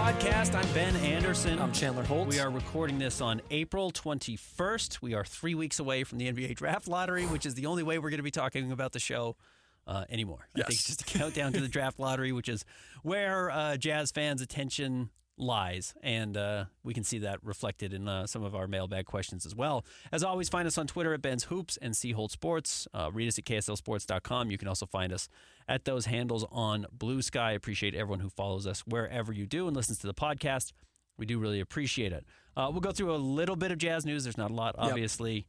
Podcast. I'm Ben Anderson. I'm Chandler Holt. We are recording this on April 21st. We are 3 weeks away from the NBA Draft Lottery, which is the only way we're going to be talking about the show anymore. Yes. I think it's just a countdown to the Draft Lottery, which is where Jazz fans' attention lies, and we can see that reflected in some of our mailbag questions as well. As always, find us on Twitter at Ben's Hoops and C Holt Sports. Read us at KSLSports.com. You can also find us at those handles on Blue Sky. Appreciate everyone who follows us wherever you do and listens to the podcast. We do really appreciate it. We'll go through a little bit of Jazz news. There's not a lot, obviously.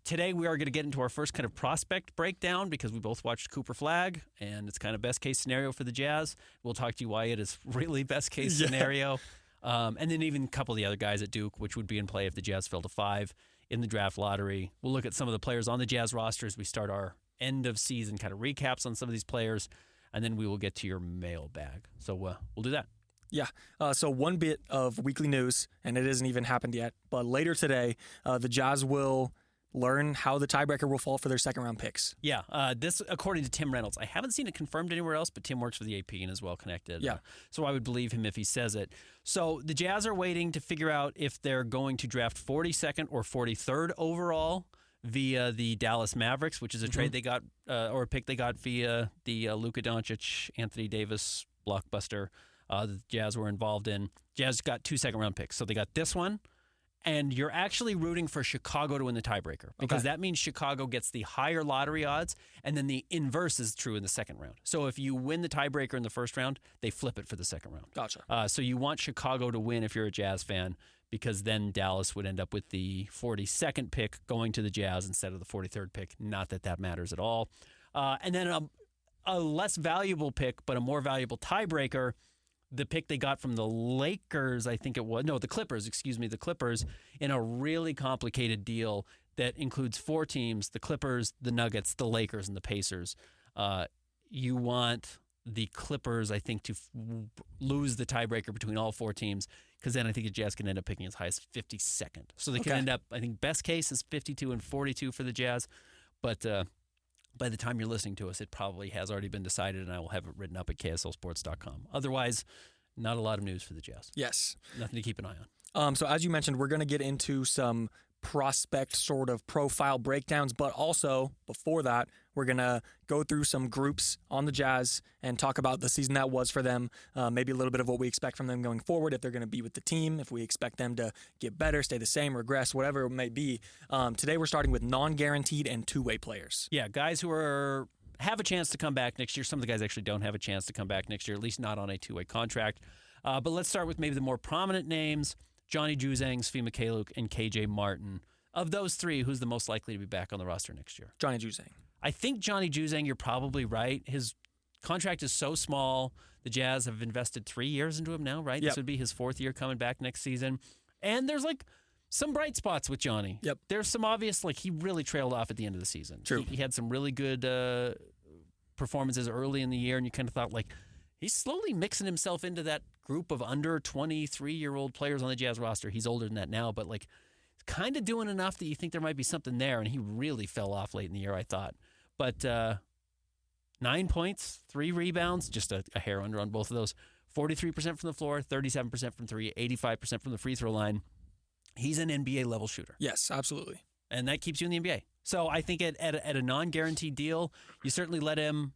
Today we are going to get into our first kind of prospect breakdown because we both watched Cooper Flagg, and it's kind of best case scenario for the Jazz. We'll talk to you why it is really best case scenario. And then even a couple of the other guys at Duke, which would be in play if the Jazz fell to 5 in the draft lottery. We'll look at some of the players on the Jazz roster as we start our end of season kind of recaps on some of these players, and then we will get to your mailbag. So we'll do that. Yeah. So one bit of weekly news, and it hasn't even happened yet, but later today, the Jazz will learn how the tiebreaker will fall for their second-round picks. Yeah, this according to Tim Reynolds. I haven't seen it confirmed anywhere else, but Tim works for the AP and is well connected. Yeah. So I would believe him if he says it. So the Jazz are waiting to figure out if they're going to draft 42nd or 43rd overall via the Dallas Mavericks, which is a trade they got, or a pick they got via the Luka Doncic, Anthony Davis blockbuster the Jazz were involved in. Jazz got 2 second-round picks. So they got this one, and you're actually rooting for Chicago to win the tiebreaker because that means Chicago gets the higher lottery odds, and then the inverse is true in the second round. So if you win the tiebreaker in the first round, they flip it for the second round. Gotcha. So you want Chicago to win if you're a Jazz fan because then Dallas would end up with the 42nd pick going to the Jazz instead of the 43rd pick. Not that that matters at all. And then a less valuable pick but a more valuable tiebreaker, the pick they got from the Lakers, I think it was. No, the Clippers, the Clippers, in a really complicated deal that includes 4 teams, the Clippers, the Nuggets, the Lakers, and the Pacers. You want the Clippers, I think, to lose the tiebreaker between all 4 teams because then I think the Jazz can end up picking as high as 52nd. So they can end up, I think, best case is 52 and 42 for the Jazz, but by the time you're listening to us, it probably has already been decided, and I will have it written up at KSLSports.com. Otherwise, not a lot of news for the Jazz. Yes. Nothing to keep an eye on. So as you mentioned, we're going to get into some prospect sort of profile breakdowns, but also before that, we're going to go through some groups on the Jazz and talk about the season that was for them, maybe a little bit of what we expect from them going forward, if they're going to be with the team, if we expect them to get better, stay the same, regress, whatever it may be. Today we're starting with non-guaranteed and two-way players. Yeah, guys who have a chance to come back next year. Some of the guys actually don't have a chance to come back next year, at least not on a two-way contract. But let's start with maybe the more prominent names, Johnny Juzang, Svi Mykhailiuk, and KJ Martin. Of those 3, who's the most likely to be back on the roster next year? Johnny Juzang. I think Johnny Juzang, you're probably right. His contract is so small. The Jazz have invested 3 years into him now, right? Yep. This would be his 4th year coming back next season. And there's some bright spots with Johnny. Yep. There's some obvious, he really trailed off at the end of the season. True. He had some really good performances early in the year, and you kind of thought, he's slowly mixing himself into that group of under 23-year-old players on the Jazz roster. He's older than that now, but kind of doing enough that you think there might be something there, and he really fell off late in the year, I thought. But 9 points, 3 rebounds, just a hair under on both of those. 43% from the floor, 37% from 3, 85% from the free throw line. He's an NBA-level shooter. Yes, absolutely. And that keeps you in the NBA. So I think at a non-guaranteed deal, you certainly let him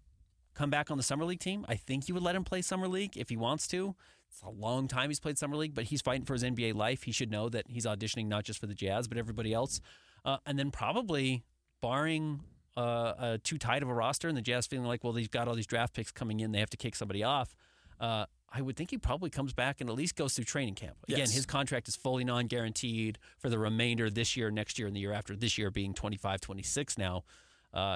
come back on the Summer League team. I think you would let him play Summer League if he wants to. It's a long time he's played Summer League, but he's fighting for his NBA life. He should know that he's auditioning not just for the Jazz, but everybody else. And then probably, barring too tight of a roster and the Jazz feeling like, well, they've got all these draft picks coming in, they have to kick somebody off, I would think he probably comes back and at least goes through training camp. Again, his contract is fully non-guaranteed for the remainder this year, next year, and the year after, this year being 25, 26 now.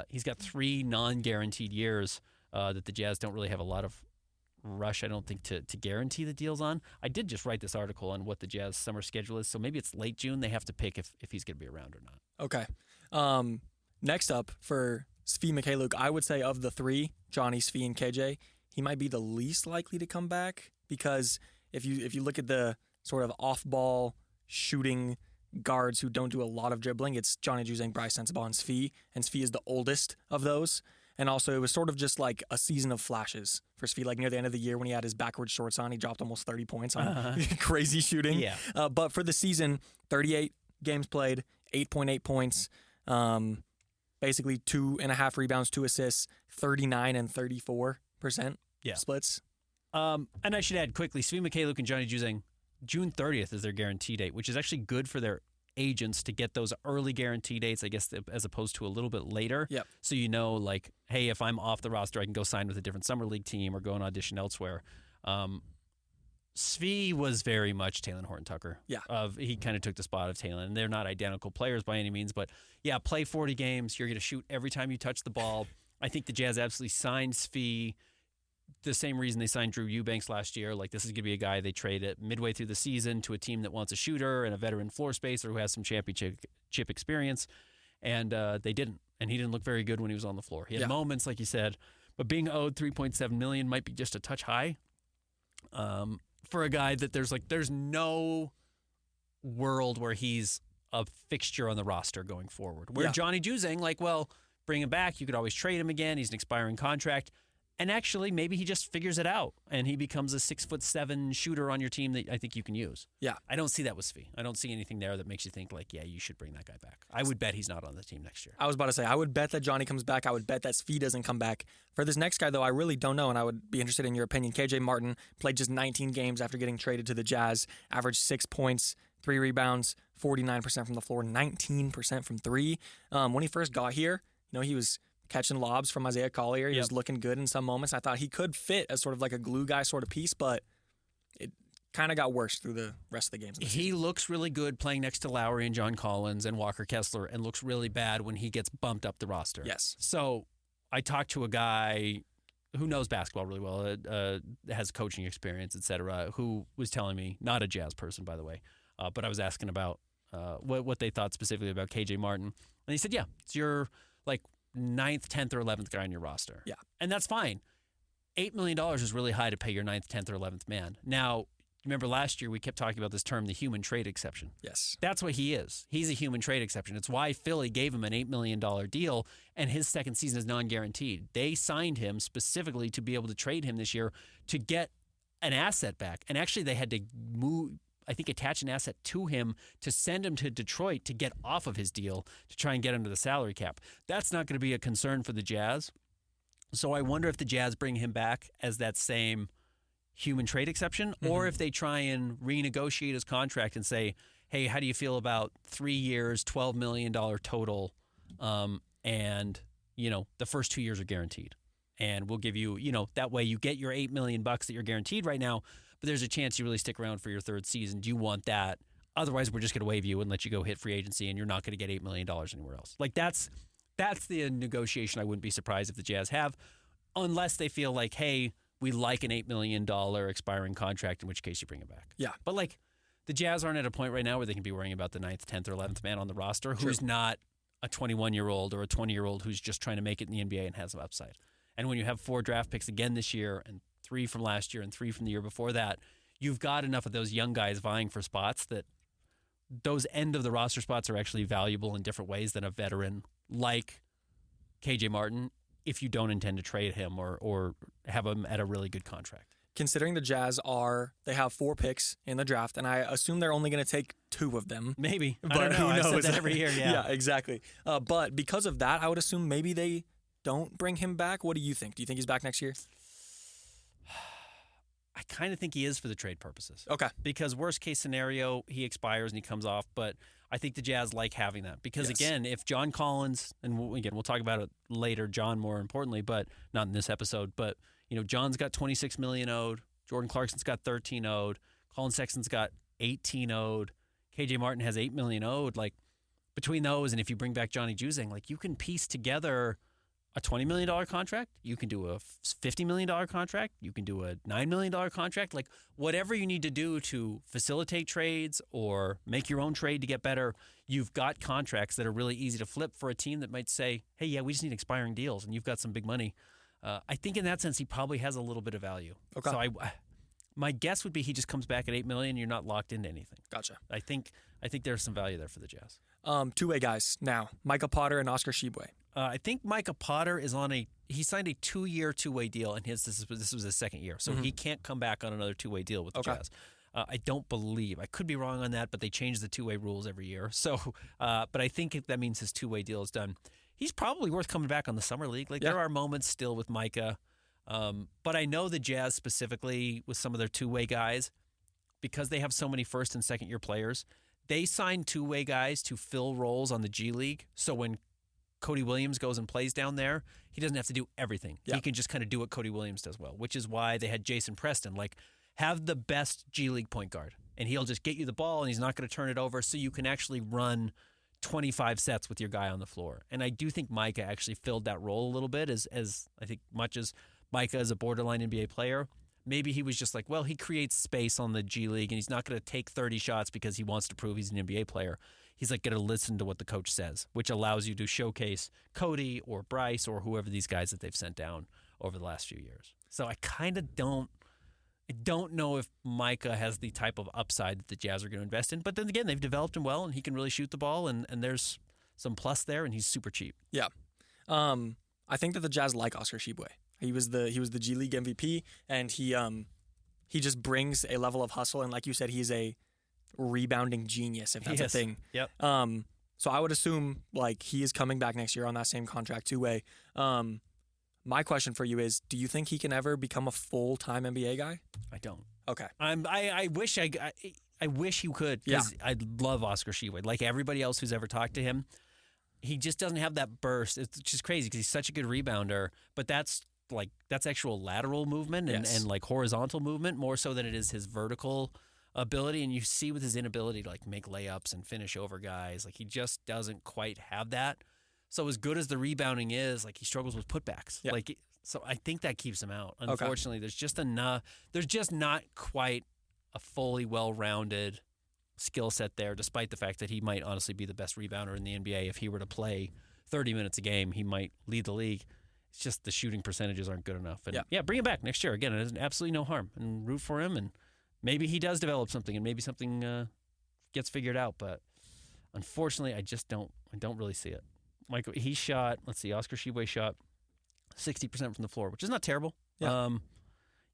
He's got 3 non-guaranteed years that the Jazz don't really have a lot of rush, I don't think, to guarantee the deals on. I did just write this article on what the Jazz summer schedule is, so maybe it's late June. They have to pick if he's going to be around or not. Okay. Next up for Svi Mykhailiuk, I would say of the 3, Johnny, Svi, and KJ, he might be the least likely to come back because if you look at the sort of off-ball shooting guards who don't do a lot of dribbling, it's Johnny Juzang, Bryce Sensabaugh, and Svi is the oldest of those. And also, it was sort of just like a season of flashes for Svi. Like near the end of the year when he had his backwards shorts on, he dropped almost 30 points on crazy shooting. Yeah. But for the season, 38 games played, 8.8 points, basically 2.5 rebounds, 2 assists, 39 and 34% splits. And I should add quickly, Svi Mikhailiuk and Johnny Juzang, June 30th is their guarantee date, which is actually good for their agents to get those early guarantee dates, I guess, as opposed to a little bit later. Yep. So you know, like, hey, if I'm off the roster, I can go sign with a different summer league team or go and audition elsewhere. Svi was very much Taylor Horton-Tucker. Yeah. He kind of took the spot of Taylor, and they're not identical players by any means, but yeah, play 40 games. You're going to shoot every time you touch the ball. I think the Jazz absolutely signed Svi the same reason they signed Drew Eubanks last year. Like, this is going to be a guy they trade at midway through the season to a team that wants a shooter and a veteran floor spacer who has some championship experience. And they didn't. And he didn't look very good when he was on the floor. He had moments, like you said, but being owed $3.7 million might be just a touch high for a guy that there's no world where he's a fixture on the roster going forward. Where Johnny Juzang, like, well, bring him back. You could always trade him again. He's an expiring contract. And actually, maybe he just figures it out and he becomes a 6'7" shooter on your team that I think you can use. Yeah. I don't see that with Svi. I don't see anything there that makes you think, like, yeah, you should bring that guy back. I would bet he's not on the team next year. I was about to say, I would bet that Johnny comes back. I would bet that Svi doesn't come back. For this next guy, though, I really don't know, and I would be interested in your opinion. KJ Martin played just 19 games after getting traded to the Jazz, averaged 6 points, 3 rebounds, 49% from the floor, 19% from 3. When he first got here, he was catching lobs from Isaiah Collier. He was looking good in some moments. I thought he could fit as sort of like a glue guy sort of piece, but it kind of got worse through the rest of the games. He looks really good playing next to Lowry and John Collins and Walker Kessler, and looks really bad when he gets bumped up the roster. Yes. So I talked to a guy who knows basketball really well, has coaching experience, et cetera, who was telling me, not a Jazz person, by the way, but I was asking about what they thought specifically about KJ Martin. And he said, yeah, it's your, like, 9th, 10th, or 11th guy on your roster. Yeah. And that's fine. $8 million is really high to pay your 9th, 10th, or 11th man. Now, remember last year we kept talking about this term, the human trade exception. Yes. That's what he is. He's a human trade exception. It's why Philly gave him an $8 million deal, and his second season is non-guaranteed. They signed him specifically to be able to trade him this year to get an asset back. And actually they had to attach an asset to him to send him to Detroit to get off of his deal to try and get him to the salary cap. That's not going to be a concern for the Jazz. So I wonder if the Jazz bring him back as that same human trade exception, or if they try and renegotiate his contract and say, hey, how do you feel about 3 years, $12 million total, and, the first 2 years are guaranteed. And we'll give you, that way you get your $8 million that you're guaranteed right now, but there's a chance you really stick around for your third season. Do you want that? Otherwise, we're just going to waive you and let you go hit free agency, and you're not going to get $8 million anywhere else. Like, that's the negotiation I wouldn't be surprised if the Jazz have, unless they feel like, hey, we like an $8 million expiring contract, in which case you bring it back. Yeah. But, like, the Jazz aren't at a point right now where they can be worrying about the 9th, 10th, or 11th man on the roster who's not a 21-year-old or a 20-year-old who's just trying to make it in the NBA and has some upside. And when you have 4 draft picks again this year and 3 from last year and 3 from the year before that, you've got enough of those young guys vying for spots that those end of the roster spots are actually valuable in different ways than a veteran like KJ Martin if you don't intend to trade him or have him at a really good contract. Considering the Jazz they have 4 picks in the draft, and I assume they're only going to take 2 of them. Maybe. But I don't know. who knows? I've said that every year, yeah. Yeah, exactly. But because of that, I would assume maybe they don't bring him back. What do you think? Do you think he's back next year? I kind of think he is for the trade purposes. Okay. Because worst case scenario, he expires and he comes off, but I think the Jazz like having that. Because again, if John Collins, and we'll talk about it later, John more importantly, but not in this episode, but John's got $26 million owed, Jordan Clarkson's got 13 owed, Colin Sexton's got 18 owed, KJ Martin has 8 million owed. Like, between those, and if you bring back Johnny Juzang, like, you can piece together a $20 million contract, you can do a $50 million contract, you can do a $9 million contract, like, whatever you need to do to facilitate trades or make your own trade to get better, you've got contracts that are really easy to flip for a team that might say, hey, yeah, we just need expiring deals, and you've got some big money. I think in that sense, he probably has a little bit of value. Okay. So my guess would be he just comes back at $8 million, you're not locked into anything. Gotcha. I think there's some value there for the Jazz. 2-way guys now, Micah Potter and Oscar Tshiebwe. I think Micah Potter is he signed a 2-year two-way deal, and this was his second year, so he can't come back on another two-way deal with the Jazz. I don't believe. I could be wrong on that, but they change the two-way rules every year. So, but I think that means his two-way deal is done. He's probably worth coming back on the summer league. There are moments still with Micah, but I know the Jazz specifically with some of their two-way guys, because they have so many first and second-year players, they sign two-way guys to fill roles on the G League. So when Cody Williams goes and plays down there, he doesn't have to do everything. He can just kind of do what Cody Williams does well, which is why they had Jason Preston. Have the best G League point guard, and he'll just get you the ball, and he's not going to turn it over, so you can actually run 25 sets with your guy on the floor. And I do think Micah actually filled that role a little bit, as I think much as Micah is a borderline NBA player, maybe he was just like, well, he creates space on the G League, and he's not going to take 30 shots because he wants to prove he's an NBA player. He's going to listen to what the coach says, which allows you to showcase Cody or Bryce or whoever these guys that they've sent down over the last few years. So I kind of don't know if Micah has the type of upside that the Jazz are going to invest in. But then again, they've developed him well, and he can really shoot the ball, and there's some plus there, and he's super cheap. Yeah. I think that the Jazz like Oscar Tshiebwe. He was the G League MVP, and he just brings a level of hustle, and like you said, he's a rebounding genius, if that's a thing. Yep. So I would assume he is coming back next year on that same contract two-way. My question for you is, do you think he can ever become a full-time NBA guy? I don't. Okay. I wish he could, because I love Oscar Tshiebwe. Like everybody else who's ever talked to him, he just doesn't have that burst. It's just crazy because he's such a good rebounder, but that's actual lateral movement and horizontal movement more so than it is his vertical ability. And you see with his inability to make layups and finish over guys, he just doesn't quite have that. So as good as the rebounding is, he struggles with putbacks. Yeah. So I think that keeps him out. Unfortunately, there's just not quite a fully well-rounded skill set there, despite the fact that he might honestly be the best rebounder in the NBA. If he were to play 30 minutes a game, he might lead the league. It's just the shooting percentages aren't good enough. And bring him back next year. Again, there's absolutely no harm. And root for him, and maybe he does develop something, and maybe something gets figured out. But unfortunately, I don't really see it. Michael, he shot, Oscar Tshiebwe shot 60% from the floor, which is not terrible. Yeah.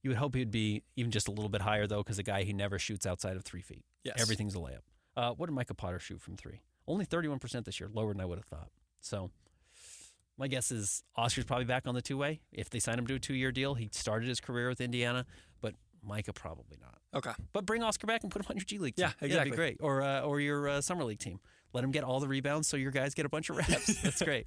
You would hope he'd be even just a little bit higher, though, because he never shoots outside of 3 feet. Yes. Everything's a layup. What did Micah Potter shoot from 3? Only 31% this year, lower than I would have thought. So my guess is Oscar's probably back on the two-way. If they sign him to a 2-year deal, he started his career with Indiana, but Micah probably not. Okay. But bring Oscar back and put him on your G League team. Yeah, exactly. That'd be great. Or your Summer League team. Let him get all the rebounds so your guys get a bunch of reps. That's great.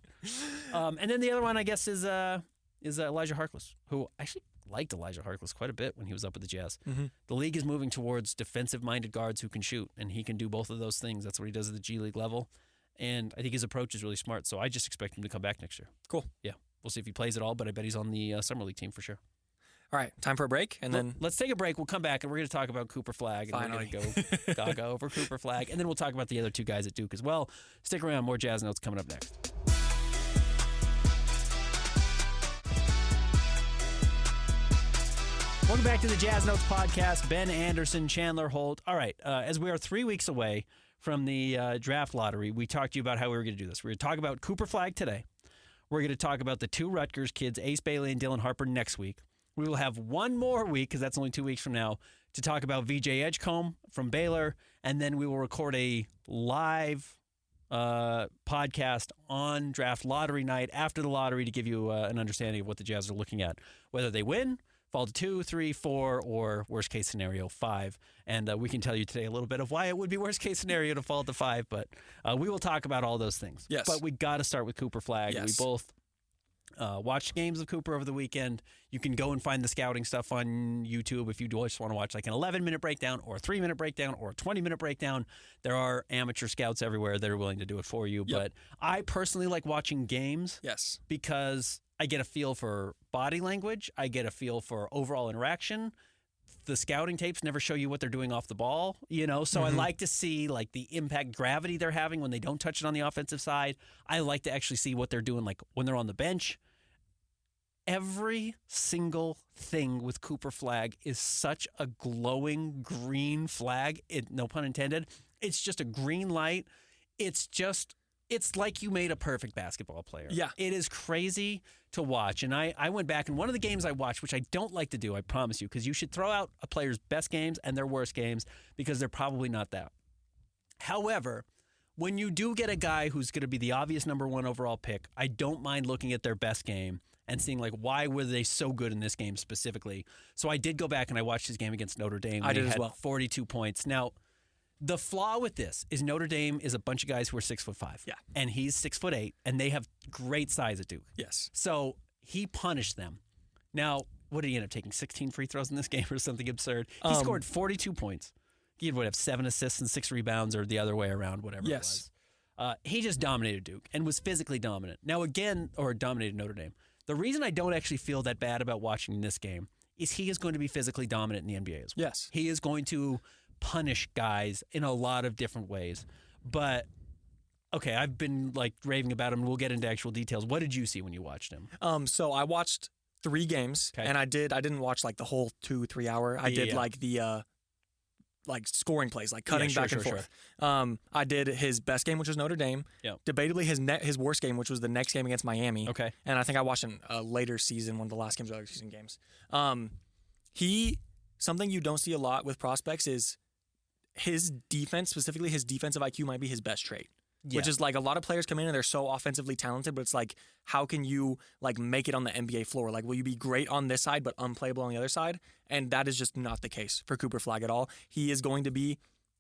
And then the other one, I guess, is Elijah Harkless, who I actually liked Elijah Harkless quite a bit when he was up with the Jazz. Mm-hmm. The league is moving towards defensive-minded guards who can shoot, and he can do both of those things. That's what he does at the G League level. And I think his approach is really smart, so I just expect him to come back next year. Cool. Yeah. We'll see if he plays at all, but I bet he's on the Summer League team for sure. All right, time for a break, and then let's take a break. We'll come back, and we're going to talk about Cooper Flagg, and finally. We're going to go gaga over Cooper Flagg, and then we'll talk about the other two guys at Duke as well. Stick around, more Jazz Notes coming up next. Welcome back to the Jazz Notes podcast. Ben Anderson, Chandler Holt. All right, as we are 3 weeks away from the draft lottery, we talked to you about how we were going to do this. We're going to talk about Cooper Flagg today. We're going to talk about the two Rutgers kids, Ace Bailey and Dylan Harper, next week. We will have one more week, because that's only 2 weeks from now, to talk about VJ Edgecombe from Baylor, and then we will record a live podcast on draft lottery night after the lottery to give you an understanding of what the Jazz are looking at, whether they win, fall to 2, 3, 4, or worst case scenario 5. And we can tell you today a little bit of why it would be worst case scenario to fall to 5, but we will talk about all those things. Yes. But we got to start with Cooper Flagg. Yes. We both watched games of Cooper over the weekend. You can go and find the scouting stuff on YouTube if you just want to watch an 11-minute breakdown or a 3-minute breakdown or a 20-minute breakdown. There are amateur scouts everywhere that are willing to do it for you. Yep. But I personally like watching games. Yes. Because I get a feel for body language. I get a feel for overall interaction. The scouting tapes never show you what they're doing off the ball, so I like to see the impact gravity they're having when they don't touch it on the offensive side. I like to actually see what they're doing when they're on the bench. Every single thing with Cooper Flagg is such a glowing green flag, no pun intended. It's just a green light. It's just It's like you made a perfect basketball player. Yeah. It is crazy to watch. And I went back, and one of the games I watched, which I don't like to do, I promise you, because you should throw out a player's best games and their worst games because they're probably not that. However, when you do get a guy who's going to be the obvious number 1 overall pick, I don't mind looking at their best game and seeing, like, why were they so good in this game specifically. So I did go back and I watched his game against Notre Dame. I did as well. He had 42 points. Now, the flaw with this is Notre Dame is a bunch of guys who are 6'5". Yeah. And he's 6'8", and they have great size at Duke. Yes. So he punished them. Now, what did he end up taking? 16 free throws in this game or something absurd? He scored 42 points. He would have 7 assists and 6 rebounds, or the other way around, whatever it was. He just dominated Duke and was physically dominant. Now, again, or dominated Notre Dame. The reason I don't actually feel that bad about watching this game is he is going to be physically dominant in the NBA as well. Yes. He is going to punish guys in a lot of different ways. But, okay, I've been, like, raving about him, and we'll get into actual details. What did you see when you watched him? So I watched 3 games, and I didn't watch, like, the whole 2-3 hour. I did, like, the like scoring plays, like cutting back and forth. I did his best game, which was Notre Dame. Yep. Debatably his worst game, which was the next game against Miami. Okay. And I think I watched a later season, one of the last games of the regular season games. Something you don't see a lot with prospects is his defense, specifically his defensive IQ, might be his best trait. Yeah. Which is like a lot of players come in and they're so offensively talented, but it's like, how can you like make it on the NBA floor? Like, will you be great on this side but unplayable on the other side? And that is just not the case for Cooper Flagg at all. He is going to be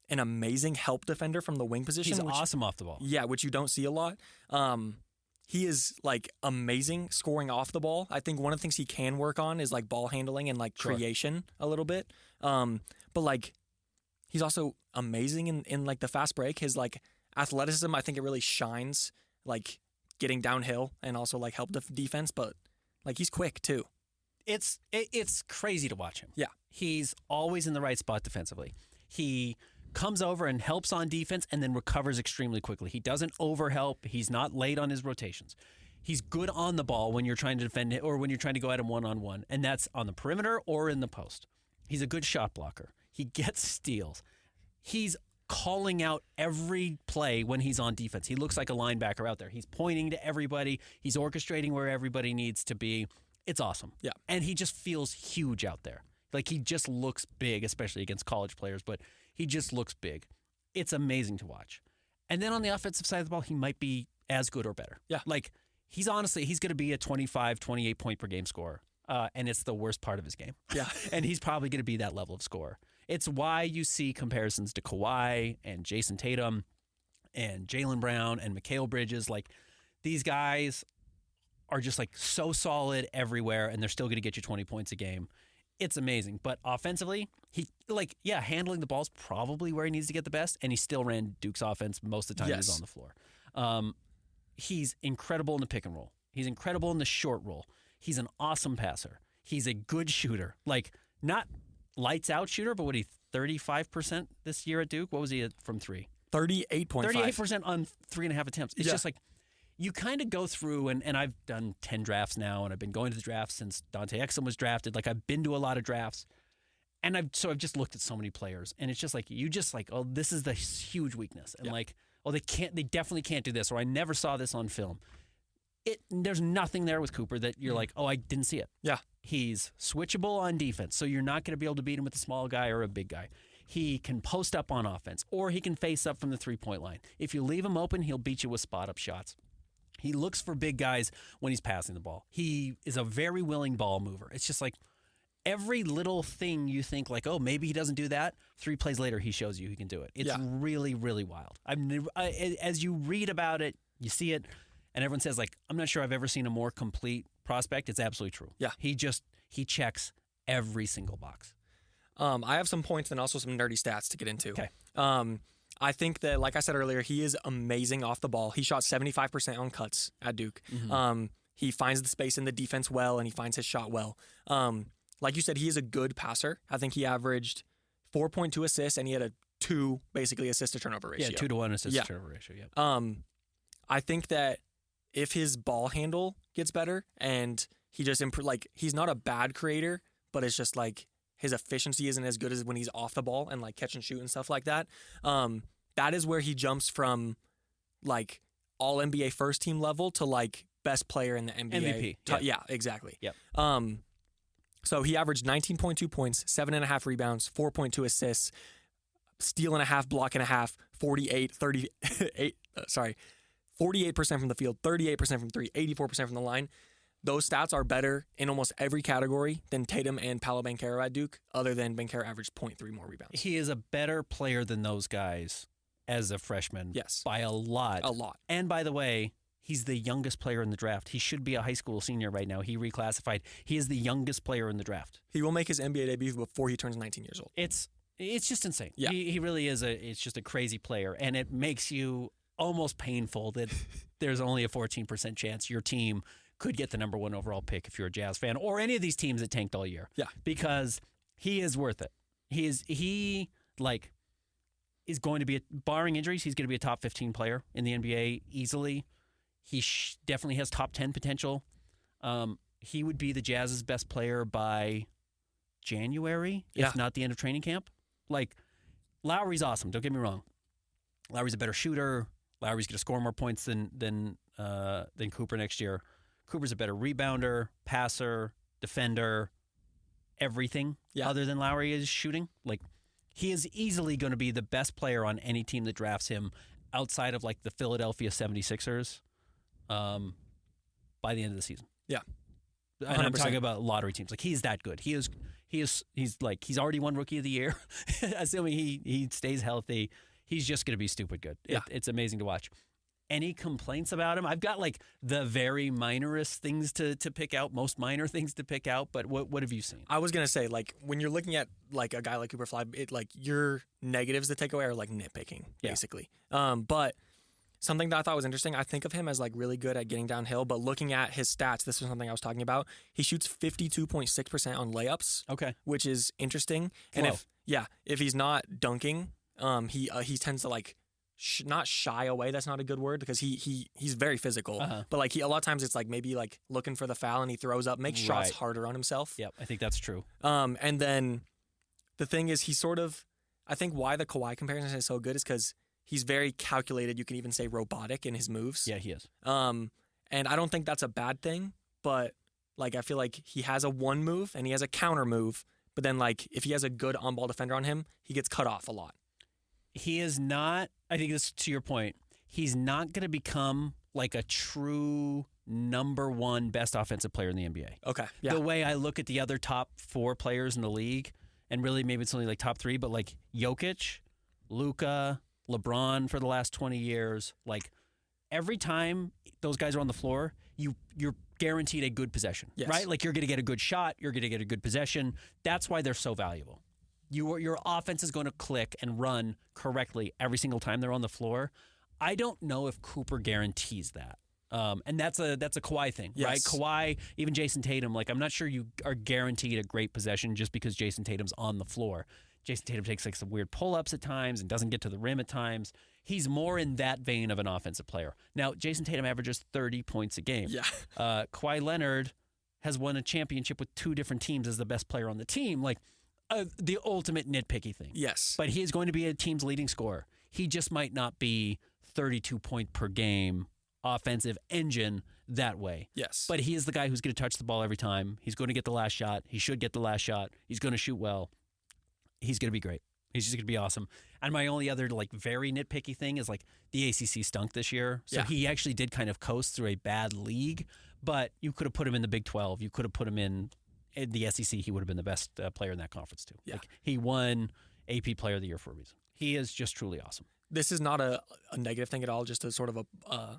an amazing help defender from the wing position. He's awesome off the ball. Yeah, which you don't see a lot. He is like amazing scoring off the ball. I think one of the things he can work on is like ball handling and like creation a little bit. But like he's also amazing in like the fast break. His like athleticism, I think it really shines like getting downhill and also like help defense, but like he's quick too. It's crazy to watch him. Yeah. He's always in the right spot defensively. He comes over and helps on defense and then recovers extremely quickly. He doesn't overhelp. He's not late on his rotations. He's good on the ball when you're trying to defend it or when you're trying to go at him one-on-one, and that's on the perimeter or in the post. He's a good shot blocker. He gets steals. He's calling out every play when he's on defense. He looks like a linebacker out there. He's pointing to everybody. He's orchestrating where everybody needs to be. It's awesome. Yeah. And he just feels huge out there. Like he just looks big, especially against college players, but he just looks big. It's amazing to watch. And then on the offensive side of the ball, he might be as good or better. Yeah. Like he's going to be a 25, 28 point per game scorer. And it's the worst part of his game. Yeah. And he's probably going to be that level of scorer. It's why you see comparisons to Kawhi and Jason Tatum and Jaylen Brown and Mikal Bridges. Like these guys are just like so solid everywhere, and they're still going to get you 20 points a game. It's amazing. But offensively, handling the ball's probably where he needs to get the best, and he still ran Duke's offense most of the time he was on the floor. He's incredible in the pick and roll. He's incredible in the short roll. He's an awesome passer. He's a good shooter. Like, not lights out shooter, but 35% this year at Duke? What was he at from three? 38.5. 38% on 3.5 attempts. It's just like, you kind of go through, and I've done 10 drafts now, and I've been going to the drafts since Dante Exum was drafted. Like, I've been to a lot of drafts, and I've just looked at so many players, and it's just like, oh, this is the huge weakness. And like, oh, they definitely can't do this, or I never saw this on film. There's nothing there with Cooper that you're like, oh, I didn't see it. Yeah. He's switchable on defense, so you're not going to be able to beat him with a small guy or a big guy. He can post up on offense, or he can face up from the three-point line. If you leave him open, he'll beat you with spot-up shots. He looks for big guys when he's passing the ball. He is a very willing ball mover. It's just like every little thing you think like, oh, maybe he doesn't do that. 3 plays later, he shows you he can do it. It's really, really wild. As you read about it, you see it, and everyone says, like, I'm not sure I've ever seen a more complete prospect. It's absolutely true. Yeah. He checks every single box. I have some points and also some nerdy stats to get into. Okay. I think that, like I said earlier, he is amazing off the ball. He shot 75% on cuts at Duke. Mm-hmm. He finds the space in the defense well, and he finds his shot well. Like you said, he is a good passer. I think he averaged 4.2 assists, and he had a 2 basically assist to turnover ratio. Yeah, 2 to 1 assist to turnover ratio. Yeah. I think that if his ball handle gets better and he just he's not a bad creator, but it's just like his efficiency isn't as good as when he's off the ball and like catch and shoot and stuff like that. That is where he jumps from like all NBA first team level to like best player in the NBA. MVP. Yeah, exactly. Yep. So he averaged 19.2 points, 7.5 rebounds, 4.2 assists, steal and a half, block and a half, 48% from the field, 38% from three, 84% from the line. Those stats are better in almost every category than Tatum and Paolo Banchero at Duke, other than Banchero averaged 0.3 more rebounds. He is a better player than those guys as a freshman. Yes. By a lot. A lot. And by the way, he's the youngest player in the draft. He should be a high school senior right now. He reclassified. He is the youngest player in the draft. He will make his NBA debut before he turns 19 years old. It's just insane. Yeah. He really is it's just a crazy player. And it makes you almost painful that there's only a 14% chance your team could get the number 1 overall pick if you're a Jazz fan, or any of these teams that tanked all year. Yeah. Because he is worth it. He is going to be, barring injuries, he's going to be a top 15 player in the NBA easily. He definitely has top 10 potential. He would be the Jazz's best player by January, if not the end of training camp. Like, Lowry's awesome. Don't get me wrong. Lowry's a better shooter. Lowry's going to score more points than Cooper next year. Cooper's a better rebounder, passer, defender, everything other than Lowry is shooting. Like, he is easily going to be the best player on any team that drafts him outside of like the Philadelphia 76ers by the end of the season. Yeah. 100%. And I'm talking about lottery teams. Like, he's that good. He's already won Rookie of the Year. Assuming he stays healthy, he's just going to be stupid good. Yeah. It's amazing to watch. Any complaints about him? I've got like the very minorest things to pick out, most minor things to pick out, but what have you seen? I was going to say, like, when you're looking at like a guy like Cooper Flagg, your negatives to take away are like nitpicking, basically. But something that I thought was interesting, I think of him as like really good at getting downhill, but looking at his stats, this was something I was talking about. He shoots 52.6% on layups. Okay. Which is interesting. And if he's not dunking, he tends to like not shy away. That's not a good word because he's very physical. But like a lot of times it's like maybe like looking for the foul and he throws up, makes shots harder on himself. Yep, I think that's true. And then the thing is, he's sort of, I think why the Kawhi comparison is so good is because he's very calculated. You can even say robotic in his moves. Yeah, he is. And I don't think that's a bad thing, but like I feel like he has a one move and he has a counter move. But then like if he has a good on-ball defender on him, he gets cut off a lot. He is not, I think this to your point, he's not going to become like a true number 1 best offensive player in the NBA. Okay. Yeah. The way I look at the other top 4 players in the league, and really maybe it's only like top 3, but like Jokic, Luka, LeBron for the last 20 years, like every time those guys are on the floor, you're guaranteed a good possession, right? Like you're going to get a good shot, you're going to get a good possession. That's why they're so valuable. Your offense is going to click and run correctly every single time they're on the floor. I don't know if Cooper guarantees that. And that's a Kawhi thing, right? Kawhi, even Jason Tatum, like I'm not sure you are guaranteed a great possession just because Jason Tatum's on the floor. Jason Tatum takes like some weird pull-ups at times and doesn't get to the rim at times. He's more in that vein of an offensive player. Now, Jason Tatum averages 30 points a game. Yeah. Kawhi Leonard has won a championship with 2 different teams as the best player on the team. Like, the ultimate nitpicky thing. Yes. But he is going to be a team's leading scorer. He just might not be 32 point per game offensive engine that way. Yes. But he is the guy who's going to touch the ball every time. He's going to get the last shot. He should get the last shot. He's going to shoot well. He's going to be great. He's just going to be awesome. And my only other like very nitpicky thing is like the ACC stunk this year. So he actually did kind of coast through a bad league, but you could have put him in the Big 12. You could have put him in the SEC. He would have been the best player in that conference too. Yeah. Like, he won AP Player of the Year for a reason. He is just truly awesome. This is not a negative thing at all, just a sort of a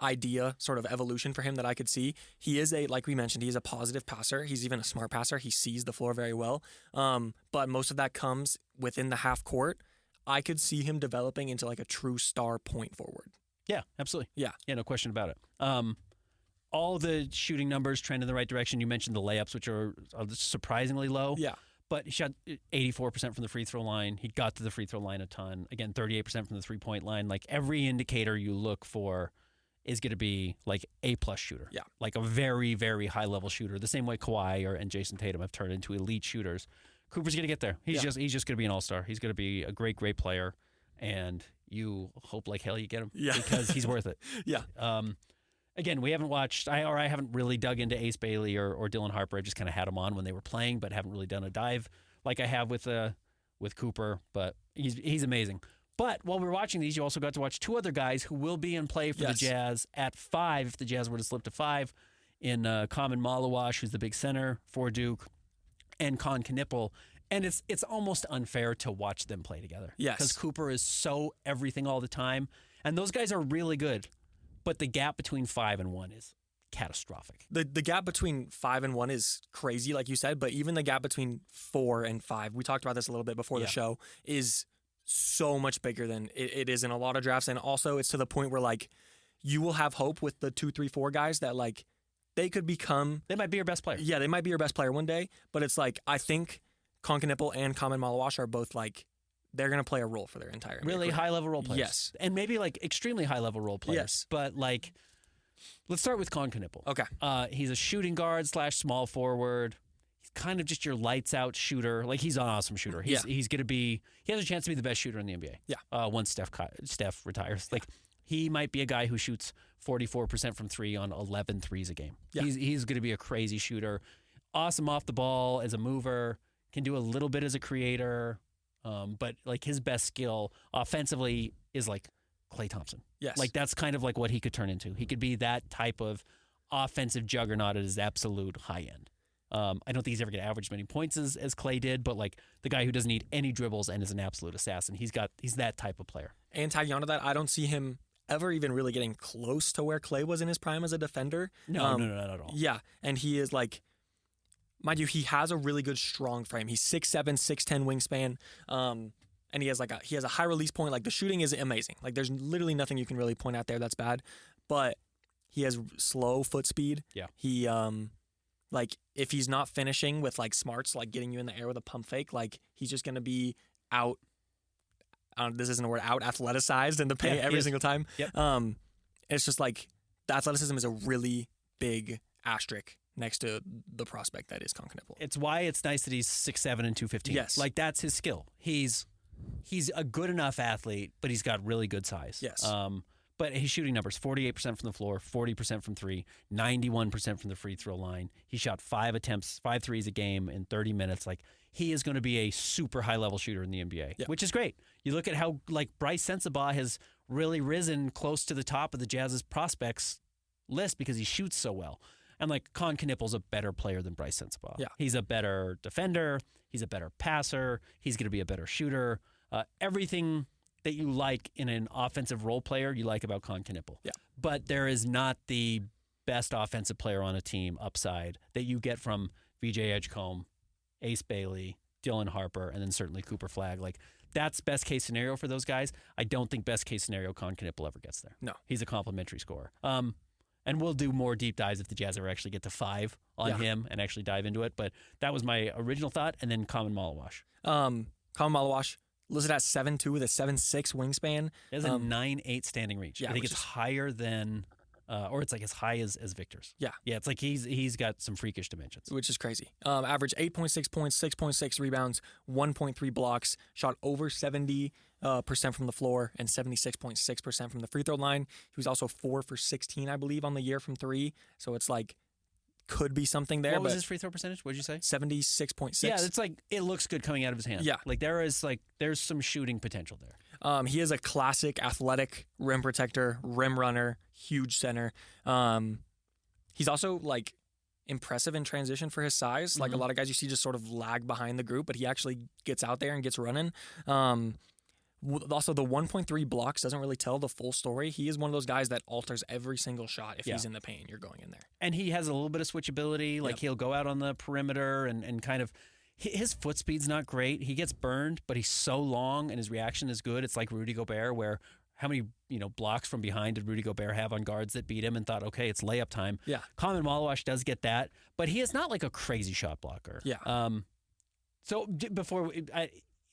idea, sort of evolution for him that I could see. He is like we mentioned, he's a positive passer. He's even a smart passer. He sees the floor very well. But most of that comes within the half court. I could see him developing into like a true star point forward. Yeah, absolutely. Yeah, no question about it. All the shooting numbers trend in the right direction. You mentioned the layups, which are surprisingly low. Yeah. But he shot 84% from the free throw line. He got to the free throw line a ton. Again, 38% from the three-point line. Like every indicator you look for is going to be like A-plus shooter. Yeah. Like a very, very high-level shooter. The same way Kawhi and Jason Tatum have turned into elite shooters. Cooper's going to get there. He's just going to be an all-star. He's going to be a great, great player. and you hope like hell you get him Yeah. because he's worth it. Yeah. Again, we haven't watched, I haven't really dug into Ace Bailey or Dylan Harper. I just kind of had them on when they were playing, but haven't really done a dive like I have with Cooper. But he's amazing. But while we were watching these, you also got to watch two other guys who will be in play for the Jazz at 5 if the Jazz were to slip to 5 in Khaman Maluach, who's the big center for Duke, and Knueppel. And it's almost unfair to watch them play together. Yes. Because Cooper is so everything all the time. And those guys are really good. But the gap between 5 and 1 is catastrophic. The gap between 5 and 1 is crazy, like you said, but even the gap between 4 and 5, we talked about this a little bit before the show, is so much bigger than it is in a lot of drafts. And also it's to the point where like you will have hope with the 2, 3, 4 guys that like they could become... They might be your best player. Yeah, they might be your best player one day, but it's like I think Knueppel and Khaman Maluach are both like they're going to play a role for their entire really high-level role players. Yes. And maybe like extremely high-level role players. Yes. But like, let's start with Knueppel. Okay. He's a shooting guard / small forward. He's kind of just your lights-out shooter. Like, he's an awesome shooter. He's going to be... He has a chance to be the best shooter in the NBA. Yeah. Once Steph retires. Like, he might be a guy who shoots 44% from 3 on 11 threes a game. Yeah. He's going to be a crazy shooter. Awesome off the ball as a mover. Can do a little bit as a creator. But like his best skill offensively is like Klay Thompson. Yes. Like that's kind of like what he could turn into. He could be that type of offensive juggernaut at his absolute high end. I don't think he's ever going to average many points as Klay did, but like the guy who doesn't need any dribbles and is an absolute assassin. He's that type of player. And tagging onto that, I don't see him ever even really getting close to where Klay was in his prime as a defender. No, not at all. Yeah, and he is like, mind you, he has a really good strong frame. He's 6'7", 6'10" wingspan, and he has a high release point. Like the shooting is amazing. Like there's literally nothing you can really point out there that's bad, but he has slow foot speed. Yeah. He like if he's not finishing with like smarts, like getting you in the air with a pump fake, like he's just gonna be out. This isn't a word. Out athleticized in the paint every single time. Yep. It's just like the athleticism is a really big asterisk next to the prospect that is Knueppel. It's why it's nice that he's 6'7" and 215. Yes. Like that's his skill. He's a good enough athlete, but he's got really good size. Yes. But his shooting numbers, 48% from the floor, 40% from 3, 91% from the free throw line. He shot 5 threes a game in 30 minutes. Like he is going to be a super high level shooter in the NBA, which is great. You look at how like Bryce Sensabaugh has really risen close to the top of the Jazz's prospects list because he shoots so well. And like Knueppel's a better player than Bryce Sensabaugh. Yeah. He's a better defender. He's a better passer. He's going to be a better shooter. Everything that you like in an offensive role player, you like about Knueppel. Yeah. But there is not the best offensive player on a team upside that you get from VJ Edgecombe, Ace Bailey, Dylan Harper, and then certainly Cooper Flagg. Like that's best case scenario for those guys. I don't think best case scenario Knueppel ever gets there. No. He's a complimentary scorer. And we'll do more deep dives if the Jazz ever actually get to 5 on him and actually dive into it. But that was my original thought. And then Khaman Maluach. Khaman Maluach listed at 7'2" with a 7'6" wingspan. He has a 9'8" standing reach. Yeah, I think it's higher than, or it's like as high as Victor's. Yeah. Yeah, it's like he's got some freakish dimensions. Which is crazy. Average 8.6 points, 6.6 rebounds, 1.3 blocks, shot over 70% from the floor and 76.6% from the free throw line. He was also 4 for 16, I believe, on the year from 3. So it's like, could be something there. What was his free throw percentage? What did you say? 76.6. Yeah, it's like, it looks good coming out of his hand. Yeah. Like there's some shooting potential there. He is a classic athletic rim protector, rim runner, huge center. He's also like impressive in transition for his size. Like a lot of guys you see just sort of lag behind the group, but he actually gets out there and gets running. Also, the 1.3 blocks doesn't really tell the full story. He is one of those guys that alters every single shot. If he's in the paint, you're going in there. And he has a little bit of switchability. Like he'll go out on the perimeter and kind of, his foot speed's not great. He gets burned, but he's so long and his reaction is good. It's like Rudy Gobert, where how many blocks from behind did Rudy Gobert have on guards that beat him and thought, okay, it's layup time. Yeah. Khaman Maluach does get that, but he is not like a crazy shot blocker. Yeah. So before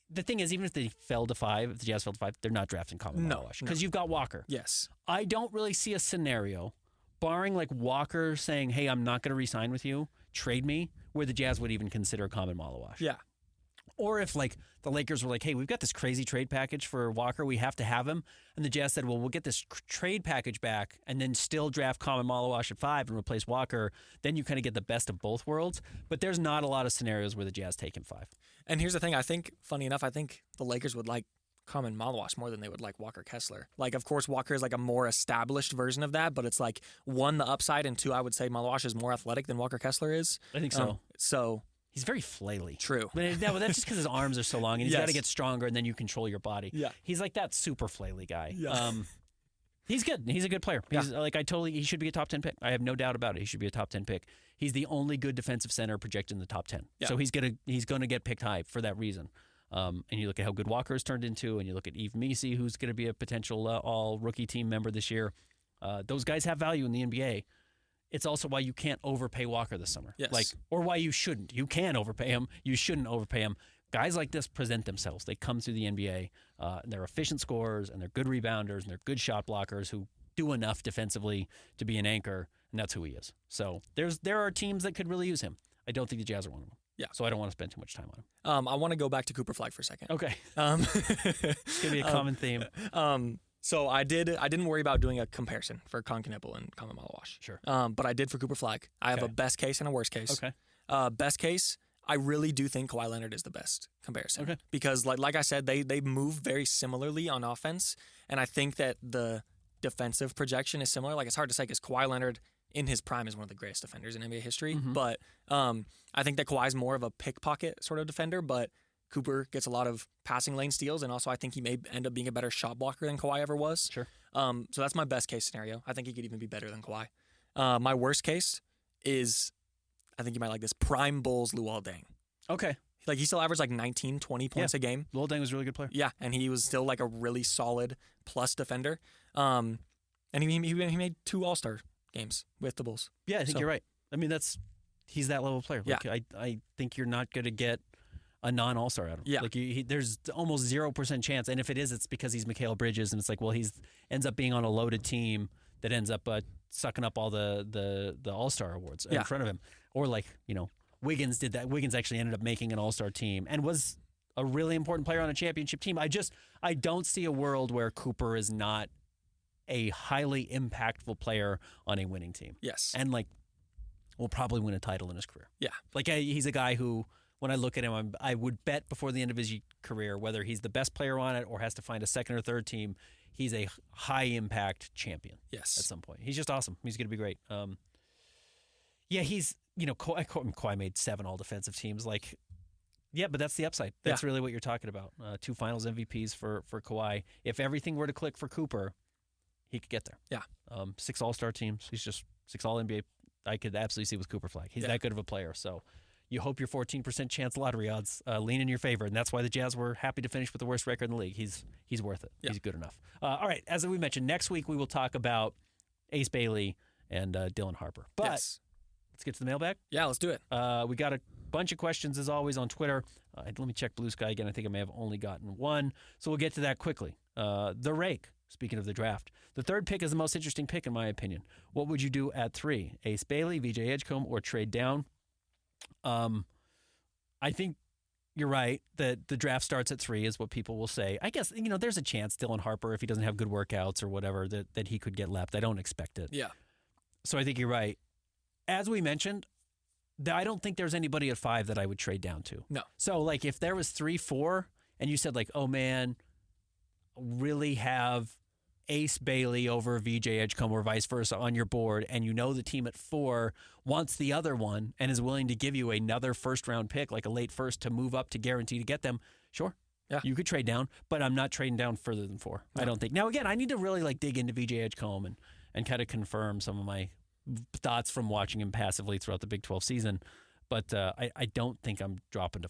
the thing is, even if they fell to 5, if the Jazz fell to 5, they're not drafting Khaman Maluach because you've got Walker. Yes. I don't really see a scenario, barring like Walker saying, hey, I'm not going to re-sign with you, trade me, where the Jazz would even consider Khaman Maluach. Yeah. Or if like the Lakers were like, hey, we've got this crazy trade package for Walker, we have to have him. And the Jazz said, well, we'll get this trade package back and then still draft Khaman Maluach at 5 and replace Walker. Then you kind of get the best of both worlds. But there's not a lot of scenarios where the Jazz take him 5. And here's the thing. I think, funny enough, I think the Lakers would like Khaman Maluach more than they would like Walker Kessler. Like, of course, Walker is like a more established version of that, but it's like, 1, the upside, and 2, I would say Maluach is more athletic than Walker Kessler is. I think so. So he's very flaily. True. But that's just because his arms are so long, and he's Yes. got to get stronger, and then you control your body. Yeah. He's like that super flaily guy. Yeah. He's good. He's a good player. He's he should be a top 10 pick. I have no doubt about it. He should be a top 10 pick. He's the only good defensive center projected in the top 10. Yeah. So he's gonna get picked high for that reason. And you look at how good Walker has turned into, and you look at Yves Missi, who's going to be a potential all-rookie team member this year. Those guys have value in the NBA. It's also why you can't overpay Walker this summer. Yes. Or why you shouldn't. You can overpay him. You shouldn't overpay him. Guys like this present themselves. They come through the NBA, and they're efficient scorers, and they're good rebounders, and they're good shot blockers who do enough defensively to be an anchor, and that's who he is. So there are teams that could really use him. I don't think the Jazz are one of them. Yeah. So I don't want to spend too much time on him. I want to go back to Cooper Flagg for a second. Okay. It's gonna be a common theme. So I didn't worry about doing a comparison for Knueppel and Khaman Maluach. Sure. But I did for Cooper Flagg. I have Okay. a best case and a worst case. Okay. Best case, I really do think Kawhi Leonard is the best comparison. Okay. Because like I said, they move very similarly on offense, and I think that the defensive projection is similar. Like, it's hard to say because Kawhi Leonard in his prime is one of the greatest defenders in NBA history. Mhm. But I think that Kawhi's more of a pickpocket sort of defender, but Cooper gets a lot of passing lane steals, and also I think he may end up being a better shot blocker than Kawhi ever was. Sure. So that's my best case scenario. I think he could even be better than Kawhi. My worst case is, I think you might like this, prime Bulls Luol Deng. Okay. Like, he still averaged like 19, 20 points a game. Luol Deng was a really good player. Yeah, and he was still like a really solid plus defender. And he made 2 All-Star games with the Bulls. Yeah, I think So- you're right. I mean, he's that level of player. Like, I think you're not going to get a non-All-Star out of him. Yeah. Like, there's almost 0% chance, and if it is, it's because he's Mikal Bridges, and it's like, well, ends up being on a loaded team that ends up sucking up all the All-Star awards in front of him. Or like, Wiggins did that. Wiggins actually ended up making an All-Star team and was a really important player on a championship team. I don't see a world where Cooper is not a highly impactful player on a winning team. Yes. And will probably win a title in his career. Yeah. He's a guy who, when I look at him, I would bet before the end of his career, whether he's the best player on it or has to find a second or third team, he's a high impact champion. Yes. At some point. He's just awesome. He's going to be great. He's, Kawhi made 7 all defensive teams. Yeah, but that's the upside. That's really what you're talking about. 2 finals MVPs for Kawhi. If everything were to click for Cooper, he could get there. Yeah. 6 All-Star teams. He's just 6 All-NBA. I could absolutely see with Cooper Flagg. He's that good of a player. So you hope your 14% chance lottery odds lean in your favor, and that's why the Jazz were happy to finish with the worst record in the league. He's worth it. Yeah. He's good enough. All right, as we mentioned, next week we will talk about Ace Bailey and Dylan Harper. But let's get to the mailbag. Yeah, let's do it. We got a bunch of questions, as always, on Twitter. Let me check Blue Sky again. I think I may have only gotten one, so we'll get to that quickly. The Rake, speaking of the draft. The 3rd pick is the most interesting pick, in my opinion. What would you do at 3? Ace Bailey, VJ Edgecombe, or trade down? I think you're right that the draft starts at 3 is what people will say. I guess, there's a chance Dylan Harper, if he doesn't have good workouts or whatever, that he could get left. I don't expect it. Yeah. So I think you're right. As we mentioned, I don't think there's anybody at 5 that I would trade down to. No. So, if there was 3, 4, and you said, oh, man, really have Ace Bailey over VJ Edgecombe or vice versa on your board, and the team at 4 wants the other one and is willing to give you another first-round pick, like a late first, to move up to guarantee to get them, sure. Yeah. You could trade down, but I'm not trading down further than 4. No. I don't think. Now, again, I need to really dig into VJ Edgecombe and kind of confirm some of my thoughts from watching him passively throughout the Big 12 season, but I don't think I'm dropping to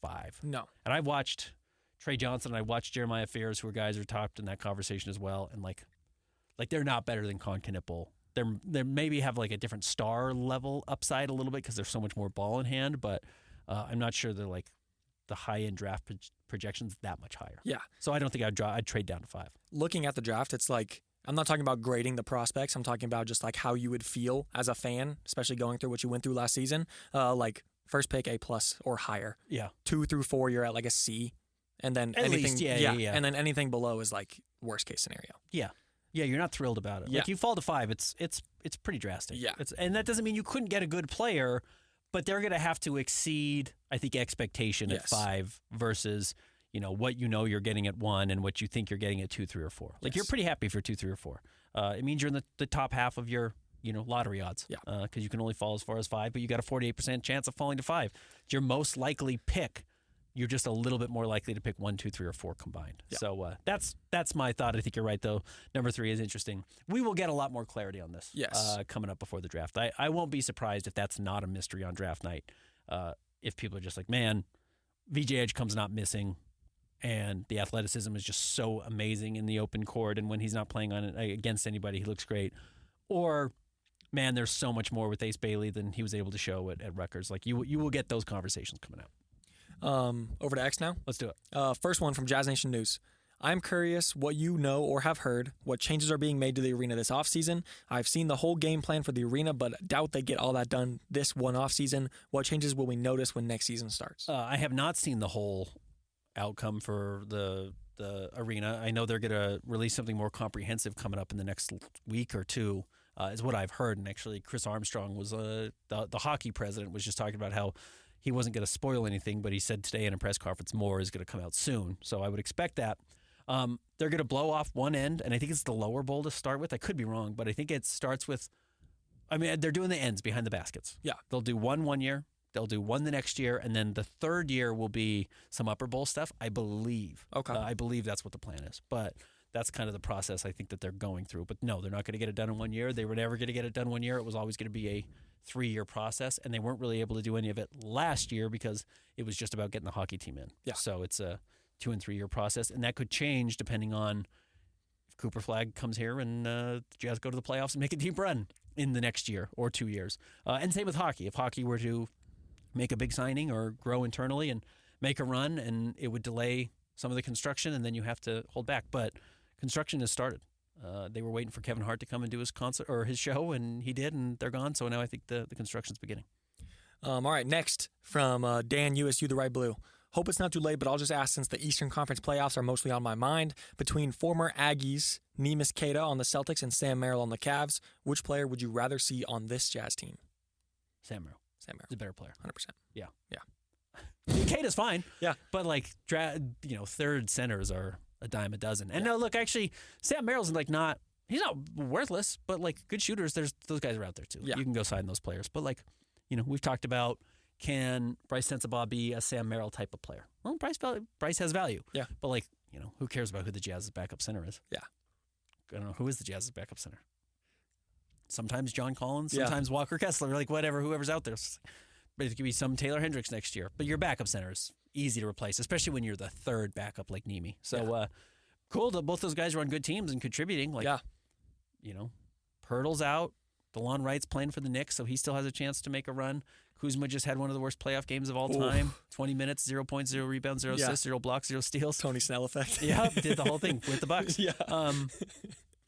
5. No. And I watched Trey Johnson and I watched Jeremiah Fears, who are guys who are topped in that conversation as well, and they're not better than Knueppel. They maybe have a different star level upside a little bit because there's so much more ball in hand, but I'm not sure they're the high end draft projections that much higher. Yeah. So I don't think I'd trade down to 5. Looking at the draft, it's I'm not talking about grading the prospects. I'm talking about just how you would feel as a fan, especially going through what you went through last season. First pick A+ or higher. Yeah. 2 through 4 you're at like a C, and then At anything least, yeah. and then anything below is like worst case scenario. Yeah. Yeah, you're not thrilled about it. Yeah. Like you fall to 5, it's pretty drastic. Yeah. And that doesn't mean you couldn't get a good player, but they're going to have to exceed, I think, expectation at 5 versus, what you're getting at 1 and what you think you're getting at 2, 3, or 4. Like you're pretty happy for 2, 3, or 4. It means you're in the top half of your lottery odds. Yeah. Because you can only fall as far as 5, but you got a 48% chance of falling to 5. It's your most likely pick. You're just a little bit more likely to pick 1, 2, 3, or 4 combined. Yeah. So that's my thought. I think you're right, though. Number 3 is interesting. We will get a lot more clarity on this coming up before the draft. I won't be surprised if that's not a mystery on draft night. If people are just like, man, VJ Edgecombe's not missing, and the athleticism is just so amazing in the open court, and when he's not playing against anybody, he looks great. Or, man, there's so much more with Ace Bailey than he was able to show at Rutgers. Like you will get those conversations coming out. Over to X now. Let's do it. First one from Jazz Nation News. I'm curious what you know or have heard, what changes are being made to the arena this offseason. I've seen the whole game plan for the arena, but doubt they get all that done this one offseason. What changes will we notice when next season starts? I have not seen the whole outcome for the arena. I know they're going to release something more comprehensive coming up in the next week or two, is what I've heard. And actually, Chris Armstrong was the hockey president was just talking about how he wasn't going to spoil anything, but he said today in a press conference more is going to come out soon. So I would expect that. They're going to blow off one end, and I think it's the lower bowl to start with. I could be wrong, but I think it starts with, they're doing the ends behind the baskets. Yeah. They'll do one year, they'll do one the next year, and then the third year will be some upper bowl stuff, I believe. Okay. I believe that's what the plan is. But that's kind of the process I think that they're going through. But no, they're not going to get it done in 1 year. They were never going to get it done 1 year. It was always going to be a 3-year process, and they weren't really able to do any of it last year because it was just about getting the hockey team in. Yeah. So it's a 2 and 3 year process, and that could change depending on if Cooper Flagg comes here and the Jazz go to the playoffs and make a deep run in the next year or 2 years. And same with hockey. If hockey were to make a big signing or grow internally and make a run, and it would delay some of the construction, and then you have to hold back. But construction has started. They were waiting for Kevin Hart to come and do his concert or his show, and he did, and they're gone. So now I think the construction's beginning. All right, next from Dan USU, the Right Blue. Hope it's not too late, but I'll just ask since the Eastern Conference playoffs are mostly on my mind. Between former Aggies Neemias Queta on the Celtics and Sam Merrill on the Cavs, which player would you rather see on this Jazz team? Sam Merrill. He's a better player. 100%. Yeah. Yeah. Queta's fine. Yeah. But third centers are a dime a dozen. And no, look, actually, Sam Merrill's he's not worthless, but like good shooters, those guys are out there too. Yeah. You can go sign those players. But we've talked about, can Bryce Sensabaugh be a Sam Merrill type of player? Well, Bryce has value. Yeah. But who cares about who the Jazz's backup center is? Yeah. I don't know, who is the Jazz's backup center? Sometimes John Collins, sometimes Walker Kessler, whoever's out there. But it could be some Taylor Hendricks next year. But your backup center is easy to replace, especially when you're the third backup like Nemi. So cool that both those guys are on good teams and contributing. Pirtle's out. DeLon Wright's playing for the Knicks, so he still has a chance to make a run. Kuzma just had one of the worst playoff games of all time. 20 minutes, 0 points, 0 rebounds, 0 assists, 0 blocks, 0 steals. Tony Snell effect. Yeah, did the whole thing with the Bucks. Yeah.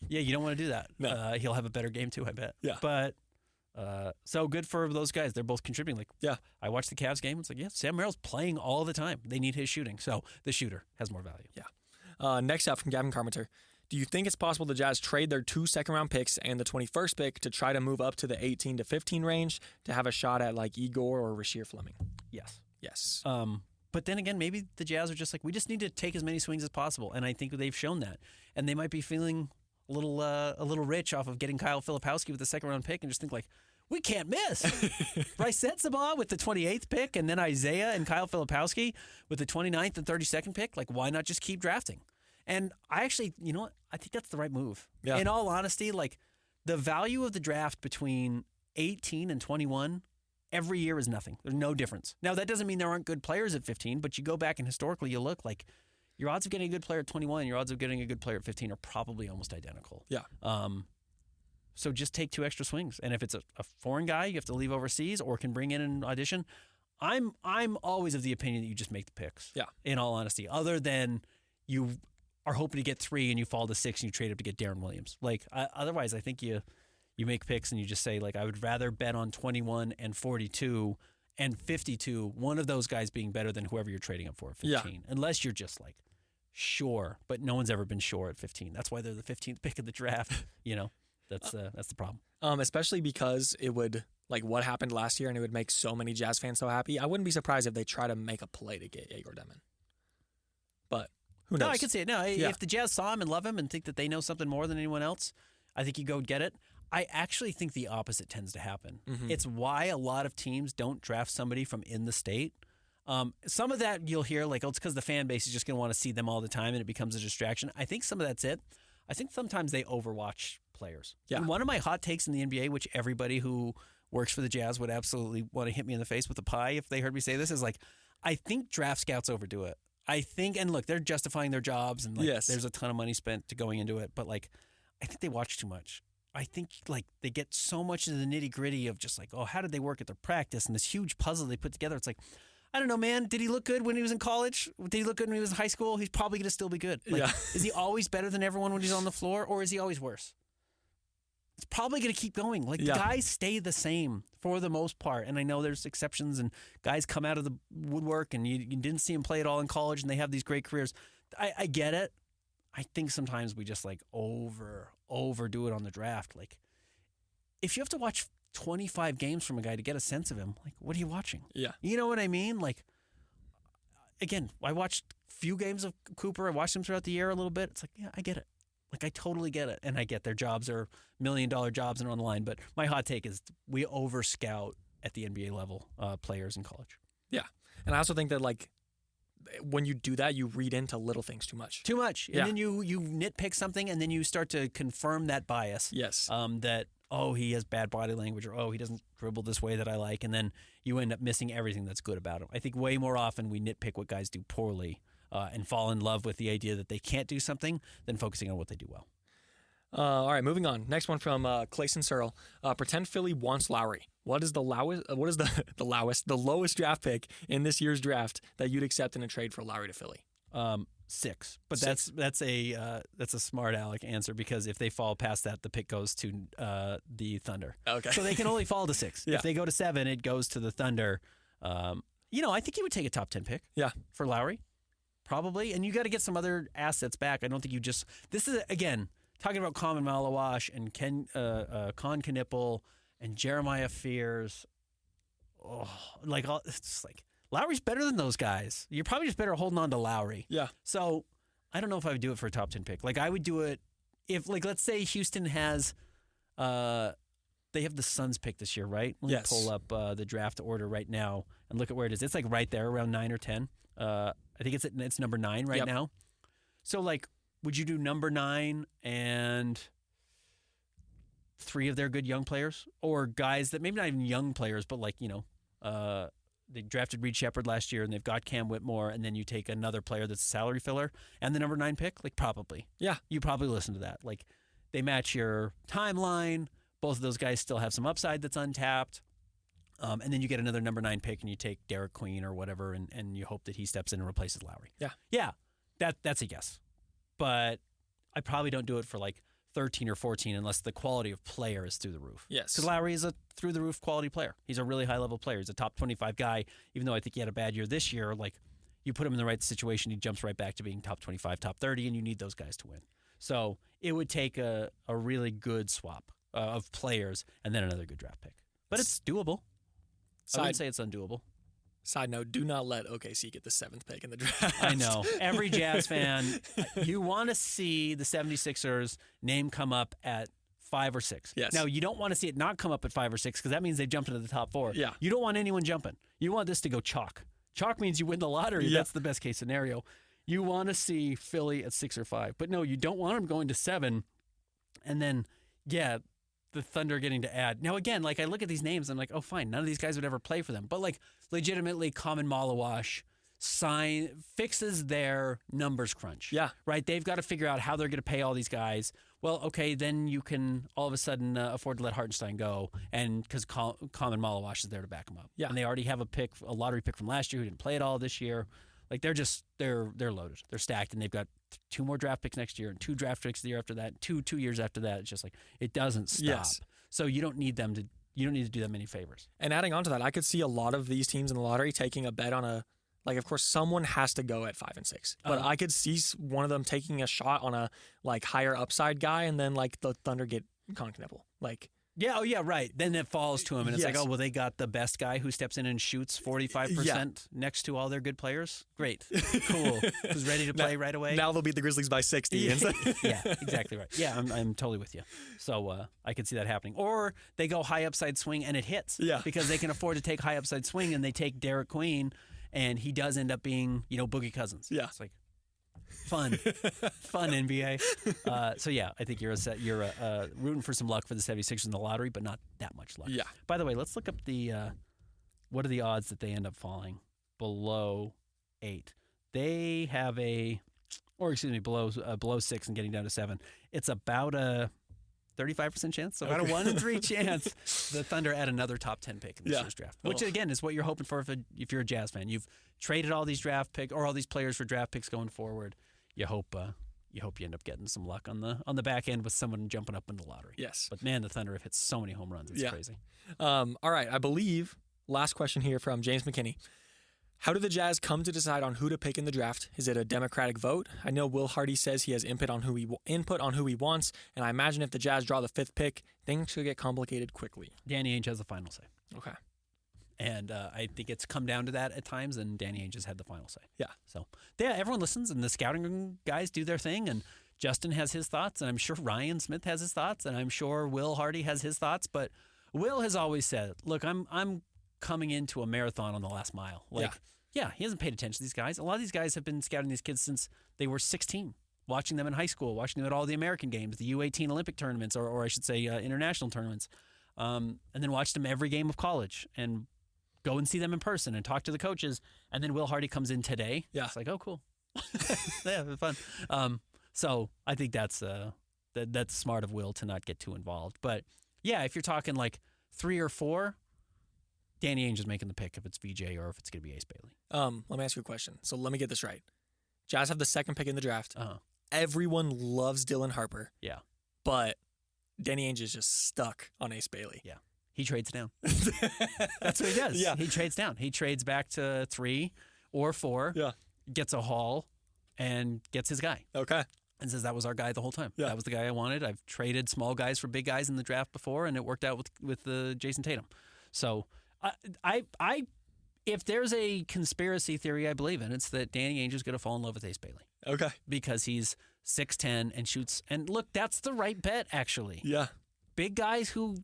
Yeah, you don't want to do that. No. He'll have a better game too, I bet. Yeah. But so good for those guys. They're both contributing. I watched the Cavs game. It's Sam Merrill's playing all the time. They need his shooting. So the shooter has more value. Yeah. Next up from Gavin Carpenter. Do you think it's possible the Jazz trade their 2 second-round picks and the 21st pick to try to move up to the 18 to 15 range to have a shot at like Igor or Rasheer Fleming? Yes. Yes. But then again, maybe the Jazz are just we just need to take as many swings as possible, and I think they've shown that. And they might be feeling a little rich off of getting Kyle Filipowski with the second-round pick, and just think we can't miss. Bryce Sensabaugh with the 28th pick, and then Isaiah and Kyle Filipowski with the 29th and 32nd pick. Why not just keep drafting? And I actually, I think that's the right move. Yeah. In all honesty, the value of the draft between 18 and 21 every year is nothing. There's no difference. Now, that doesn't mean there aren't good players at 15, but you go back and historically you look your odds of getting a good player at 21 and your odds of getting a good player at 15 are probably almost identical. Yeah. So just take 2 extra swings. And if it's a foreign guy you have to leave overseas or can bring in an audition, I'm always of the opinion that you just make the picks. Yeah. In all honesty, other than you are hoping to get 3 and you fall to 6 and you trade up to get Darren Williams. Otherwise, I think you make picks and you just say I would rather bet on 21 and 42 and 52, one of those guys being better than whoever you're trading up for at 15, unless you're just like sure, but no one's ever been sure at 15. That's why they're the 15th pick of the draft. That's the problem. Especially because it would, like what happened last year, and it would make so many Jazz fans so happy. I wouldn't be surprised if they try to make a play to get Yegor Demin. But who knows? No, I can see it. No, if the Jazz saw him and love him and think that they know something more than anyone else, I think you go get it. I actually think the opposite tends to happen. Mm-hmm. It's why a lot of teams don't draft somebody from in the state. Some of that you'll hear, like, oh, it's because the fan base is just going to want to see them all the time and it becomes a distraction. I think some of that's it. I think sometimes they overwatch players. Yeah. And one of my hot takes in the NBA, which everybody who works for the Jazz would absolutely want to hit me in the face with a pie if they heard me say this, is like, I think draft scouts overdo it. I think, and look, they're justifying their jobs and like, there's a ton of money spent to going into it, but like, I think they watch too much. I think like they get so much into the nitty gritty of just like, oh, how did they work at their practice and this huge puzzle they put together. It's like, I don't know, man. Did he look good when he was in college? Did he look good when he was in high school? He's probably going to still be good. Like, is he always better than everyone when he's on the floor, or is he always worse? It's probably going to keep going. Like, the guys stay the same for the most part. And I know there's exceptions, and guys come out of the woodwork, and you didn't see them play at all in college, and they have these great careers. I get it. I think sometimes we just, like, overdo it on the draft. Like, if you have to watch 25 games from a guy to get a sense of him, like, what are you watching? Yeah. You know what I mean? Like, again, I watched a few games of Cooper. I watched him throughout the year a little bit. It's like, yeah, I get it. Like, I totally get it. And I get their jobs are $1 million jobs and are on the line. But my hot take is we over-scout at the NBA level players in college. Yeah. And I also think that, like, when you do that, you read into little things too much. Too much. And then you nitpick something, and then you start to confirm that bias. Yes. That, oh, he has bad body language, or, oh, he doesn't dribble this way that I like. And then you end up missing everything that's good about him. I think way more often we nitpick what guys do poorly and fall in love with the idea that they can't do something than focusing on what they do well. All right, moving on. Next one from Clayson Searle. Pretend Philly wants Lowry. What is the lowest draft pick in this year's draft that you'd accept in a trade for Lowry to Philly? 6. But that's a smart aleck answer, because if they fall past that, the pick goes to the Thunder. Okay. So they can only fall to 6. Yeah. If they go to 7, it goes to the Thunder. I think you would take a top 10 pick. Yeah. For Lowry, probably, and you got to get some other assets back. I don't think you just. This is again talking about Khaman Maluach and Knueppel and Jeremiah Fears. Oh, it's like. Lowry's better than those guys. You're probably just better holding on to Lowry. Yeah. So I don't know if I would do it for a top 10 pick. Like, I would do it if, like, let's say Houston has, they have the Suns pick this year, right? Let me pull up the draft order right now and look at where it is. It's like right there around 9 or 10. I think it's number 9 right now. So, like, would you do number 9 and 3 of their good young players, or guys that maybe not even young players, but like, they drafted Reed Shepherd last year, and they've got Cam Whitmore, and then you take another player that's a salary filler and the number 9 pick? Like, probably. Yeah. You probably listen to that. Like, they match your timeline. Both of those guys still have some upside that's untapped. And then you get another number 9 pick, and you take Derek Queen or whatever, and you hope that he steps in and replaces Lowry. Yeah. Yeah, that's a guess. But I probably don't do it for, like, 13 or 14 unless the quality of player is through the roof. Yes. Because Lowry is a through-the-roof quality player. He's a really high-level player. He's a top 25 guy. Even though I think he had a bad year this year, like, you put him in the right situation, he jumps right back to being top 25, top 30, and you need those guys to win. So it would take a really good swap of players and then another good draft pick. But it's doable. I wouldn't say it's undoable. Side note, do not let OKC get the 7th pick in the draft. I know. Every Jazz fan, you want to see the 76ers name come up at 5 or 6. Yes. Now, you don't want to see it not come up at 5 or 6 because that means they've jumped into the top 4. Yeah. You don't want anyone jumping. You want this to go chalk. Chalk means you win the lottery. Yeah. That's the best case scenario. You want to see Philly at 6 or 5. But no, you don't want them going to 7. And then, the Thunder getting to add. Now, again, like, I look at these names, I'm like, oh, fine, none of these guys would ever play for them. But, like, legitimately, Khaman Maluach fixes their numbers crunch. Yeah. Right? They've got to figure out how they're going to pay all these guys. Well, okay, then you can all of a sudden afford to let Hartenstein go, and because Khaman Maluach is there to back him up. Yeah. And they already have a lottery pick from last year who didn't play at all this year. Like, they're loaded. They're stacked, and they've got 2 more draft picks next year and 2 draft picks the year after that, 2 years after that. It's just like, it doesn't stop. Yes. So you don't need them you don't need to do that many favors. And adding on to that, I could see a lot of these teams in the lottery taking a bet on a, like, of course, someone has to go at 5 and 6. But I could see one of them taking a shot on a, like, higher upside guy, and then, like, the Thunder get Knueppel. Like, yeah, oh yeah, right. Then it falls to him, and it's Yes. like, oh, well, they got the best guy who steps in and shoots 45% next to all their good players. Great, cool. Who's ready to play right away? now they'll beat the Grizzlies by 60. Yeah, exactly right. Yeah, I'm totally with you. So I could see that happening. Or they go high upside swing and it hits. Yeah. Because they can afford to take high upside swing, and they take Derek Queen, and he does end up being, Boogie Cousins. Yeah. It's like fun NBA. So yeah, I think you're rooting for some luck for the 76ers in the lottery, but not that much luck. Yeah. By the way, let's look up the what are the odds that they end up falling below 8? They have below 6 and getting down to 7. It's about a 35% chance, so about a 1 in 3 chance the Thunder add another top 10 pick in this year's draft, which again is what you're hoping for if you're a Jazz fan. You've traded all these draft picks or all these players for draft picks going forward. You hope you end up getting some luck on the back end with someone jumping up in the lottery. Yes. But man, the Thunder have hit so many home runs. It's crazy. All right, I believe last question here from James McKinney. How do the Jazz come to decide on who to pick in the draft? Is it a democratic vote? I know Will Hardy says he has input on who he wants, and I imagine if the Jazz draw the 5th pick, things should get complicated quickly. Danny Ainge has the final say. Okay. And I think it's come down to that at times, and Danny Ainge has had the final say. Yeah. So, yeah, everyone listens, and the scouting guys do their thing, and Justin has his thoughts, and I'm sure Ryan Smith has his thoughts, and I'm sure Will Hardy has his thoughts. But Will has always said, look, I'm coming into a marathon on the last mile. Yeah, he hasn't paid attention to these guys. A lot of these guys have been scouting these kids since they were 16, watching them in high school, watching them at all the American games, the U18 Olympic tournaments, or I should say international tournaments, and then watched them every game of college and go and see them in person and talk to the coaches. And then Will Hardy comes in today. Yeah. It's like, oh, cool. Yeah, it was fun. So I think that's smart of Will to not get too involved. But, yeah, if you're talking like 3 or 4, Danny Ainge is making the pick if it's VJ or if it's going to be Ace Bailey. Let me ask you a question. So let me get this right. Jazz have the 2nd pick in the draft. Everyone loves Dylan Harper. Yeah. But Danny Ainge is just stuck on Ace Bailey. Yeah. He trades down. That's what he does. Yeah. He trades down. He trades back to 3 or 4, gets a haul, and gets his guy. Okay. And says, that was our guy the whole time. Yeah. That was the guy I wanted. I've traded small guys for big guys in the draft before, and it worked out with Jason Tatum. So I if there's a conspiracy theory I believe in, it's that Danny Ainge is going to fall in love with Ace Bailey. Okay. Because he's 6'10" and shoots. And look, that's the right bet, actually. Yeah. Big guys who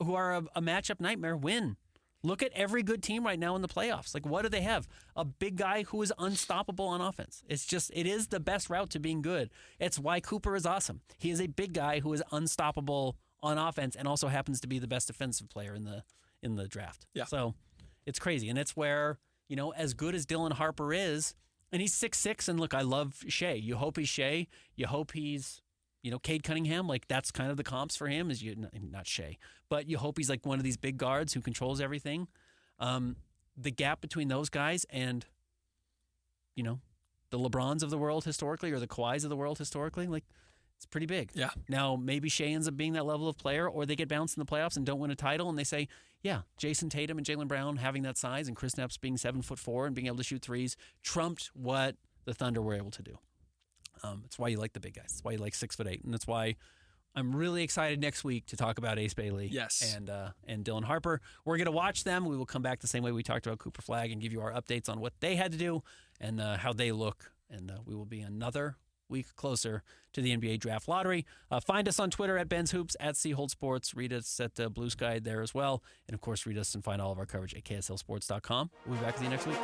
are a matchup nightmare win. Look at every good team right now in the playoffs. Like, what do they have? A big guy who is unstoppable on offense. It is the best route to being good. It's why Cooper is awesome. He is a big guy who is unstoppable on offense and also happens to be the best defensive player in the draft. Yeah. So it's crazy. And it's where, as good as Dylan Harper is, and he's 6'6", and look, I love Shea. You hope he's Shea. You hope he's, Cade Cunningham. Like, that's kind of the comps for him, not Shea. But you hope he's like one of these big guards who controls everything. The gap between those guys and, the LeBrons of the world historically or the Kawhis of the world historically, like, it's pretty big. Yeah. Now, maybe Shea ends up being that level of player, or they get bounced in the playoffs and don't win a title, and they say, yeah, Jason Tatum and Jaylen Brown having that size and Chris Knapp's being 7'4" and being able to shoot threes trumped what the Thunder were able to do. It's why you like the big guys. It's why you like 6'8", and that's why I'm really excited next week to talk about Ace Bailey and Dylan Harper. We're going to watch them. We will come back the same way we talked about Cooper Flagg and give you our updates on what they had to do and how they look, and we will be another week closer to the NBA Draft Lottery. Find us on Twitter at Ben's Hoops, at Holt Sports. Read us at Blue Sky there as well. And, of course, read us and find all of our coverage at KSLSports.com. We'll be back with you next week.